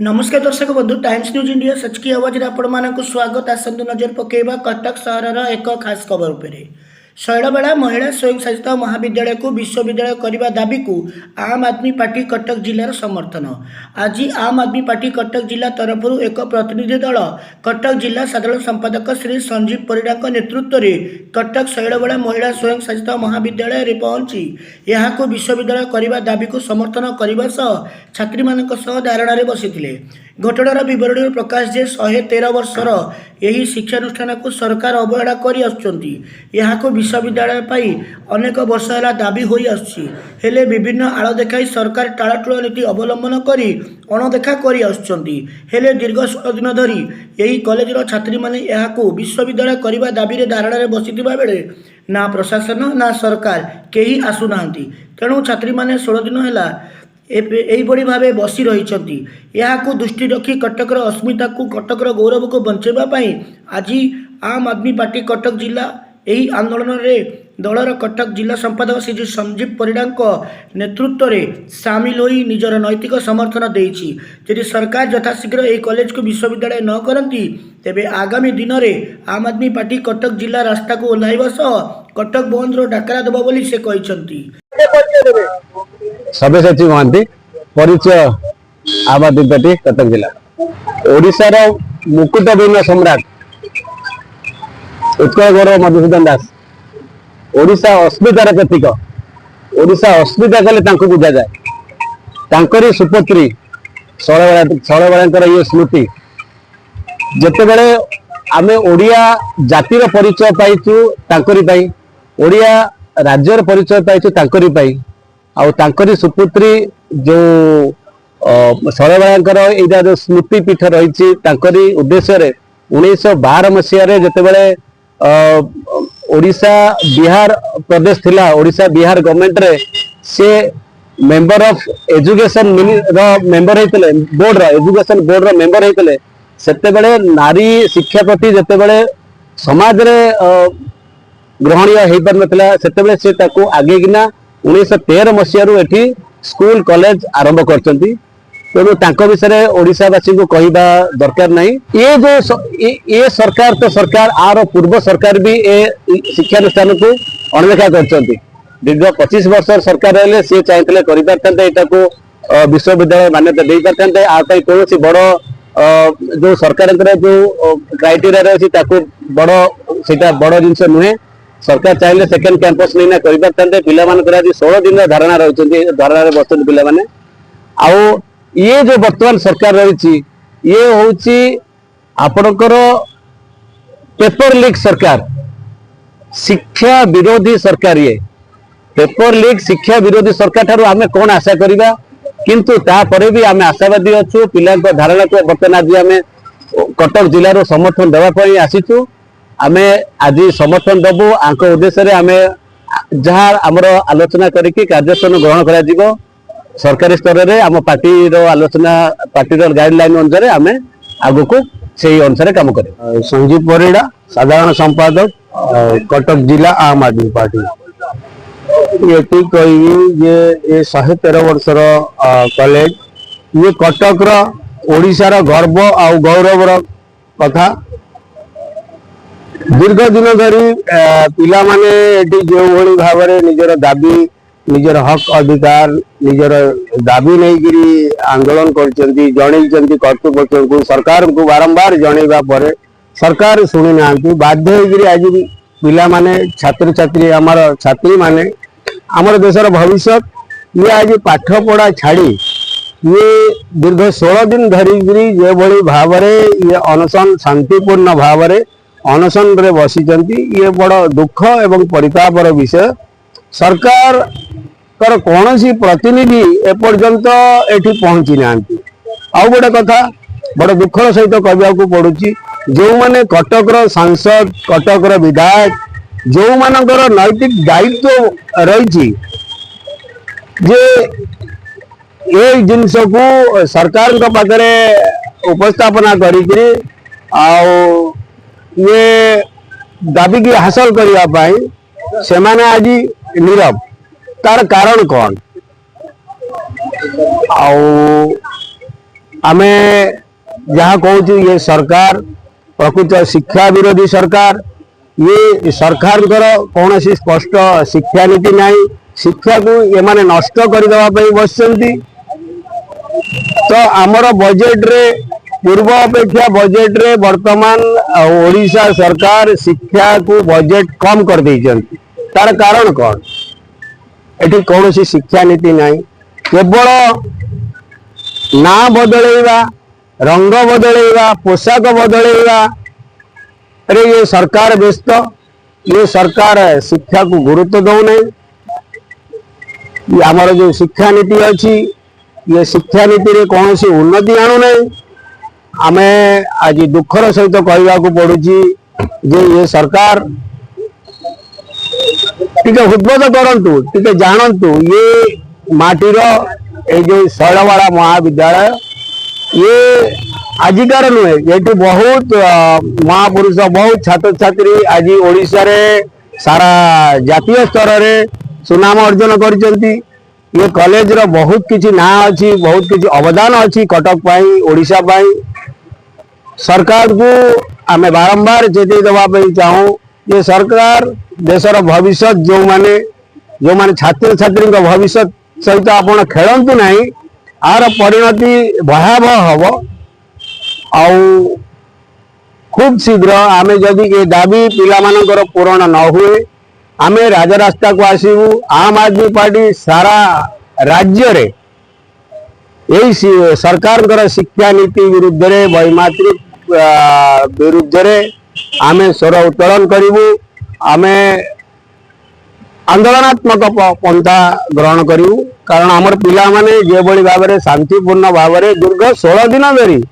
नमस्कार दर्शक बंधु टाइम्स न्यूज इंडिया सच की आवाज आपण स्वागत। आसतु नजर पकेबा कटक सहर एक खास खबर उपर। शैलबाड़ा महिला स्वयं शासित महाविद्यालय को विश्वविद्यालय करने दाबी को आम आदमी पार्टी कटक जिलार समर्थन। आज आम आदमी पार्टी कटक जिला तरफ एक प्रतिनिधि दल कटक जिला साधारण संपादक श्री संजीव परिडा नेतृत्व में कटक शैलबाड़ा महिला स्वयं शासित महाविद्यालय में पहुंची यहाँ को विश्वविद्यालय करने दाबी को समर्थन करने छात्री मान धारणा बसी। घटनार बरणी प्रकाश जे 113 वर्षर यही शिक्षानुष्ठान को सरकार अवहेला कर विश्वविद्यालय पाई अनेक वर्ष है दाबी हो हेले विभिन्न आड़ देखाई सरकार टाळाटुळ नीति अवलंबन करी अणदेखा कर दीर्घ 16 दिन धरी यही कॉलेजर छात्री माने यहाँ विश्वविद्यालय करने दाबी धारणा बसी बेले ना प्रशासन ना सरकार केही आसुना। तेणु छात्री माने 16 दिन है यहीभଳି भावे बसी रही दृष्टि रखी कटकर अस्मिता को कटकर गौरव को बंचाइवाई आज आम आदमी पार्टी कटक जिला यही आंदोलन में दलर कटक जिला संपादक श्री संजीव परिडा नेतृत्व में सामिल हो निजर नैतिक समर्थन देछि। यदि सरकार यथाशीघ्र यह कॉलेज को विश्वविद्यालय न करती तेबे आगामी दिन में आम आदमी पार्टी कटक जिला रास्ता को ओह्लैवा सह कटक बंद डाकरा देव बोली से कहते। सब्यसाची महांती परिचय आम आदमी पार्टी कटक जिला ओडिशार मुकुटबिन्न सम्राट उत्कल गौरव मधुसूदन दास ओडिशा अस्मितार प्रतीक। ओडिशा अस्मिता कले बुझा जाए सुपुत्री शैलबाड़ा ये स्मृति जिते बड़े आम ओडिया जातिर परिचय पाइचु तांकरी ओडिया राज्यर परिचय पाइचु तांकरी सुपुत्री जो शैलबाड़ा यहाँ जो स्मृति पीठ रही उद्देश्य 1912 मसीह जिते ओडिशा बिहार प्रदेश थिला ओडिशा बिहार गवर्नमेंट रे से मेंबर ऑफ एजुकेशन मेंबर होते बोर्ड एजुकेशन बोर्ड मेंबर होते सेते बड़े नारी शिक्षा प्रति जिते बड़े समाज रे ग्रहणीय हो पार नथिला सेते बड़े से ताको आगे किना 1913 मसीह एठी स्कूल कॉलेज आरंभ करचंती। तेणु विषय ओडिशावासी को कहवा दरकार नहीं। ये जो ये सरकार तो सरकार आर पूर्व सरकार भी ए शिक्षानुष्ठान को अणदेखा कर दीर्घ 25 वर्ष सरकार रहे सी चाहते कर विश्वविद्यालय मान्यता दे पारते आई कौन बड़ जो सरकार जो क्राइटेरिया रही बड़ से बड़ जिनस नुहे। सरकार चाहिए सेकेंड कैंपस नहीं कर पारते पिला 16 दिन धारणा रही धारणा बस पे आउ ये जो वर्तमान सरकार रही ये हूँ आपणकर पेपर लीक सरकार शिक्षा विरोधी सरकार। ये पेपर लीक शिक्षा विरोधी सरकार ठारू आमे कौन आशा करिबा किंतु तापरे भी आमे आशावादी अच्छु पिला धारणा को बर्तमान आज आमे कटक जिलार समर्थन देवाई आसीचु। आमे आज समर्थन दबु आंक उद्देश्य आमे जहाँ आमर आलोचना करके कार्यानुष्ठान ग्रहण करा सरकारी स्तर में आम पार्टी आलोचना पार्टी गाइडलाइन अनुसार आम आग को से अनुसार कम करें। संजीव परिडा साधारण संपादक कटक जिला आम आदमी पार्टी ये कह 113 वर्षर कॉलेज ये कटक ओडिशार गर्व आ गौरव कथा। दीर्घ दिन धरी पिला माने जो भाव में निजर दाबी निजर हक अधिकार निजर दाबी नहीं आंदोलन कर्तृपक्ष को सरकार को बारंबार जनइबा पर सरकार शुणी ना बाध्य आज पिला माने छात्र छात्री आमर छात्री माने आमर देशर भविष्य ये आज पाठ पढ़ा छाड़ी ये दीर्घ 16 दिन धरिकी जो भली भाव ये अनशन शांतिपूर्ण भाव अनशन रे बसीचंती ये बड़ दुख एवं परितापर विषय। सरकार कर कौन सी प्रतिनिधि एपर्यंत एठी पहुंची ना। आउ गोटे कथा बड़ दुखर सहित कहवाक पड़ुची जो माने कटकर सांसद कटकर विधायक जो मानकर नैतिक दायित्व रही जे ये जिनस को सरकार पाखे उपस्थापना करी ये दाबी की हासिल करने से आज नीरव तार कारण कौन आमे जहाँ कहूँ ये सरकार प्रकृत शिक्षा विरोधी सरकार। ये सरकार कौन सी स्पष्ट शिक्षा नीति नहीं। शिक्षा को ये माने नष्ट करदे बसती। तो आमर बजेट रे पूर्व अपेक्षा बजेट रे वर्तमान ओडिशा सरकार शिक्षा को बजेट कम कर देइछन्ति। तार कारण कौन? एठी कौन सी शिक्षा नीति नहीं। केवल ना बदलैवा, रंग बदलैवा, पोशाक बदलैवा अरे ये सरकार व्यस्त। ये सरकार शिक्षा को गुरुत्व दौ नहीं। आमर जो शिक्षा नीति अच्छी ये शिक्षा नीति रे कौन सी उन्नति आणु नहीं। आमे आज दुखर सहित कहवा को पड़ुची जे ये सरकार टिके उद्बोध करंतु, टिके जानंतु ये माटीर ए जो शैलवाड़ा महाविद्यालय ये आजिकार नुहे। ये बहुत महापुरुष बहुत छात्र छात्री आज ओडिशा रे सारा जातीय स्तर रे सुनाम अर्जन करचंती। ये कॉलेज रो बहुत किछि ना अछि, बहुत किछि अवदान अछि कटक पाई, ओडिशा पाई। सरकार को आमे बारंबार चेतई देवा चाहूँ ये सरकार देशर भविष्य जो माने छात्र छात्री भविष्य सहित आपण खेलंतु नहीं। आर परिणति भयावह हब। आउ खूब शीघ्र आमे जदि ये दाबी पिला मानकर पूरण न हुए आमे राजरास्ता को आसीबू। आम आदमी पार्टी सारा राज्य रे यही सरकार शिक्षा नीति विरुद्ध रे वैमात्रिक विरुद्ध रे आमे स्वर उत्तोलन करिबू। आमे आंदोलनात्मक पंथा ग्रहण करिबू। कारण आमर पिला माने जे बळी भाबरे शांतिपूर्ण भाबरे दीर्घ 16 दिन धरी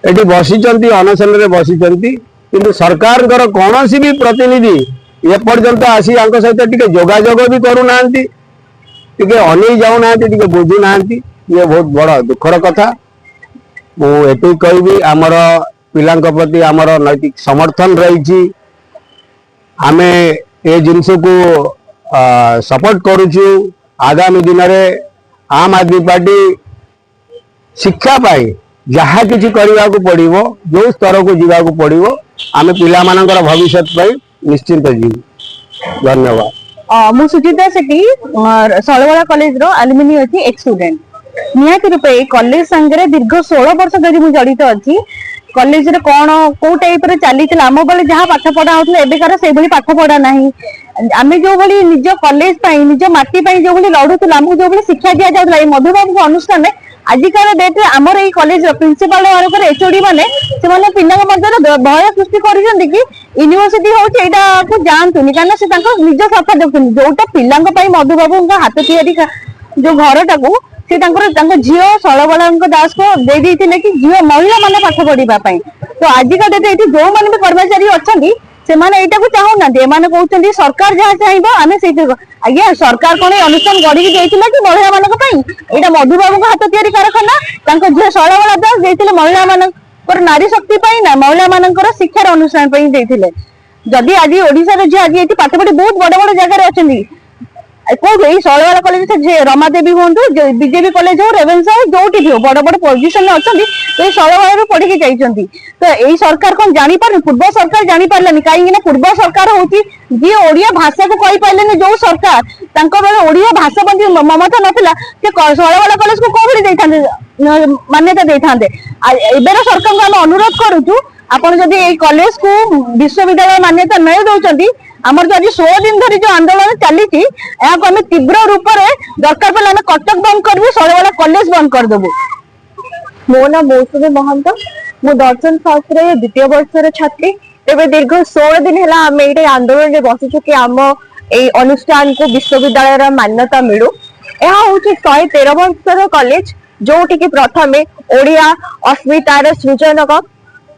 एटी बसिचंती, अनशन रे बसिचंती। किंतु सरकार कौन सी भी प्रतिनिधि ए पर्यंत आसी आंको सहित टिके जोगाजोग भी करू नांती, टिके अनै जाऊ नांती, टिके बुझु नांती। ये बहुत बड़ दुखर कथा। मु एतु कहबी आमर पिलांक प्रति आमर नैतिक समर्थन रही। आमे ए जिनस को सपोर्ट करूछु। आगामी दिन में आम आदमी पार्टी शिक्षा पाई जहाँ किसी करने को पड़ो, जो स्तर को जीवा को पड़ो, आमे पिला मानकर भविष्य पाई निश्चिंत जीव। धन्यवाद। मु सुचिता सेठी सलवाड़ा कॉलेज रो एलुमिनी अछि एक स्टूडेंट। निहाती रूपे कॉलेज संगे दीर्घ 16 वर्ष धरी मु जड़ित अछि। कॉलेज रे कोन को टाइप रे चलीतला आम बेले जहाँ पाठ पढ़ा होतले एबेकार से भली पाठ पढ़ा नाही। आमे जो भली निज कॉलेज पाई निज माटी पाई जो भली लड़ुतला हमहु जो भली शिक्षा दिया जाउतला ए मधुबाबू अनुष्ठान में आजिकार डेट आमर ये कॉलेज प्रिंसिपल एचओडी माने से माने पिला मध्य भय सृष्टि करिसेंती कि यूनिवर्सिटी होची एटा को जानतुनी कारण से तांको निज स्वार्थ देखुनी। जोटा पिलांक पई मधुबाबू हाथ तैयारी जो घरटा को से तांको झियो सलबला दास को दे देथिले कि झियो महिला माने पाठ पढ़िबा पई। तो आजिका डेट एठी जो माने भी कर्मचारी अछंती से माने एटा को चाहू ना, एमाने कहउछंती सरकार जहाँ चाहिबो आमे सेठी। आज्ञा सरकार कोन अनुष्ठान गढ़ी देथिला कि महिला मानक पई? एटा मधुबाबू हाथ तैयारी कारखाना। तांको झियो सलबला दास देथिले महिला मानकर नारी शक्ति पई ना, महिला मानकर शिक्षार अनुष्ठान पई देथिले। जदि आज ओडिसा रे जे आज एठी पाठ पढ़ी बहुत बड़ बड़ जगह रे अछंती। कोई सलवाड़ा कॉलेज से रमादेवी हूँ, बीजेपी कॉलेज हो, रेवेन्सा हो, जो भी हो बड़ बड़ पोजिशन में अच्छा तो सलवाड़ा पढ़ी जाइए। तो यही सरकार कौन जापर पूर्व सरकार जापारानी कहीं पूर्व सरकार हूँ जी ओडिया भाषा को कही पारे जो सरकार बेले ओडिया भाषा प्रति ममता नाला सलवाड़ा कॉलेज को कौन दे मान्यता दे था। एबर सरकार को आम अनुरोध करुचु आपड़ जदि कॉलेज को विश्वविद्यालय मान्यता नहीं दौरान आमर जो आज 16 दिन धरी जो आंदोलन चली तीव्र रूप से दरकार पड़े आम कटक बंद करूँ, सलवाड़ा कॉलेज बंद करदेबू। मो ना मौसुमी महंत, मु दर्शन शास्त्र द्वितीय वर्ष छात्री। तेरे दीर्घ 16 दिन है आम ये आंदोलन में बसीचु कि आम ये अनुष्ठान को विश्वविद्यालय मान्यता मिलू। यह हूँ 113 वर्षर कॉलेज जो प्रथम ओडिया अस्मितार सृजनक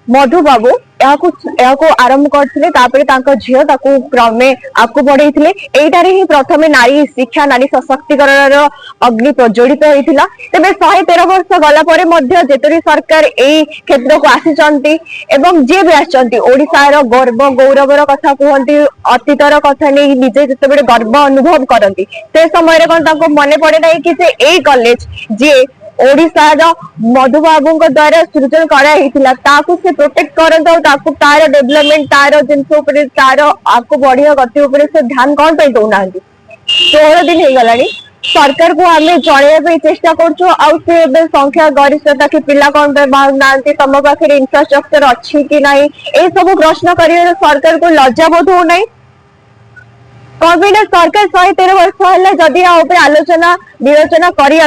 मधुबाबू आरंभ करथिले। तापरे तांको झियो ताकू क्रमे आकु बढ़ेइथिले। एइटारे ही प्रथमे नारी शिक्षा नारी सशक्तिकरण अग्नि प्रज्वलित होइथिला। तेबे 113 वर्ष गला परे मध्य जेतरी सरकार एई क्षेत्र को आसीचंती एवं जे भी आछंती ओडिसार गर्व गौरवर कथा कहंती, अतीतर कथा नै निजे जेतेबेले गर्व अनुभव करंती से समय रे कोन तांको मने पड़े नै कि से एई कॉलेज जे ओडिशार मधुबाबू द्वारा सृजन कराइथिला ताकू से प्रोटेक्ट करंत और ताकू तार डेवलपमेंट तार जिनस ऊपर तार आपको बढ़िया गति ऊपर से ध्यान कौन पे दउना 16 दिन हो गलानी सरकार को आम जन चेष्टा कर संख्या गरिष्ठता कि पिला कौन पे बाहर ना तुम पाखे इंफ्रास्ट्रक्चर अच्छी कि ना ये सब प्रश्न कर सरकार को लज्जा बोध हो ना कौन सरकार 113 वर्ष है जदि आलोचना विरोचना कर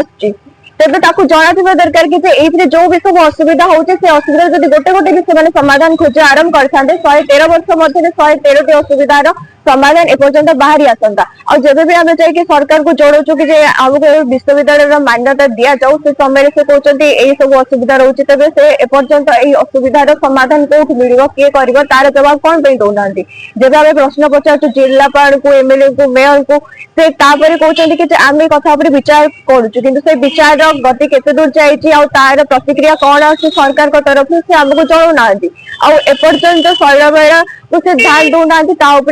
तेज जना दरकार कि जो भी सब असुविधा होचे से असुविधा जब गोटे गोटे भी समाधान खोज आरंभ करते 113 वर्ष मध्य 113 असुविधार समाधान एपर्यंत बाहरी आसंता और जब भी आम चाहिए सरकार को जोड़ू कि आमको विश्वविद्यालय मान्यता दि जाऊ से समय से कहते यही सब असुविधा रोचे तेज से एपर्यंत यही असुविधार समाधान कौट मिल किए कर तार जवाब कौन पे दौना जब आम प्रश्न पचार जिलापाल को एमएलए को मेयर को से कहते कि आम कथा विचार करुचु कि विचार गति केते दूर जाइए तार प्रतिक्रिया कौन अच्छी सरकार तरफ से आमको जनाऊना एपर्यंत शैलबाला को से ध्यान दौना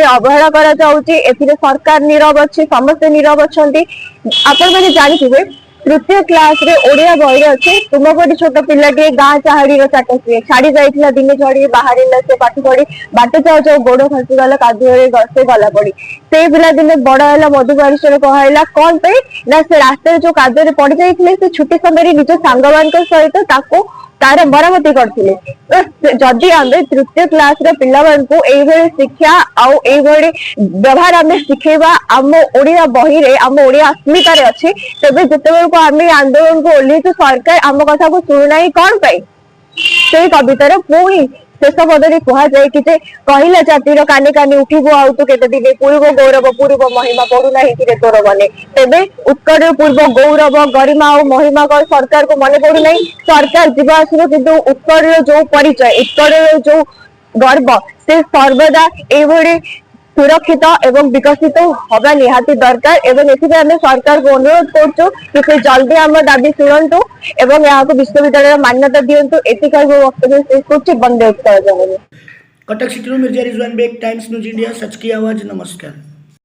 अवहेला करा जाउची एथिरे सरकार नीरव अच्छी समस्त नीरव अच्छी आपण मैंने जानिथिबे तृतीय क्लास रे ओडिया बही अच्छे तुम गोटे छोट पिलाटे गाँ चाहाड़ी चाटे छाड़ी जाइथिला दिने छड़ी बाहर से पाठ पढ़ी बाट जाऊ जाऊ गोड़ खसी गला कादुए से गला पड़ी से पिला दिने बड़ है मधुबारिश्वर कहला कौन पे ना से रास्ते जो कादुए पड़ जाइथिले से छुट्टी समय निज सांगवान सहित ताको तार मरामती करथिले जदि आम तृतीय क्लास पिला शिक्षा आउ व्यवहार आम शिखेबा आम ओडिया बही रे आम ओडिया अस्मिता रे अच्छे तेबे जेतेबेल को आम आंदोलन को ओल्ली तो सरकार आम कथा को शुणुना कौन पाई से कवितार पुणी शेष पदे कहुए कि कहला जातिर काने काने उठिबो आउ तो केते दिन पूर्व गौरव पूर्व महिमा पड़ूना ही तोर मने तेबे उत्कल पूर्व गौरव गरिमा और महिमा को सरकार को मन पड़ूना सरकार जीवासर किंतु उत्कल जो परिचय उत्कल जो गर्व से सर्वदा एभली सुरक्षित एवं विकसित हवा निहाती दरकार एवं एथि सरकार को अनुरोध कर जल्दी आम दाबी शुणु एवं यहाँ को विश्वविद्यालय मान्यता दिंतु एति वक्तव्य शेष कर बंदे उत्तर Cuttack city Mirza Rizwan Beg Times News India सच की आवाज नमस्कार।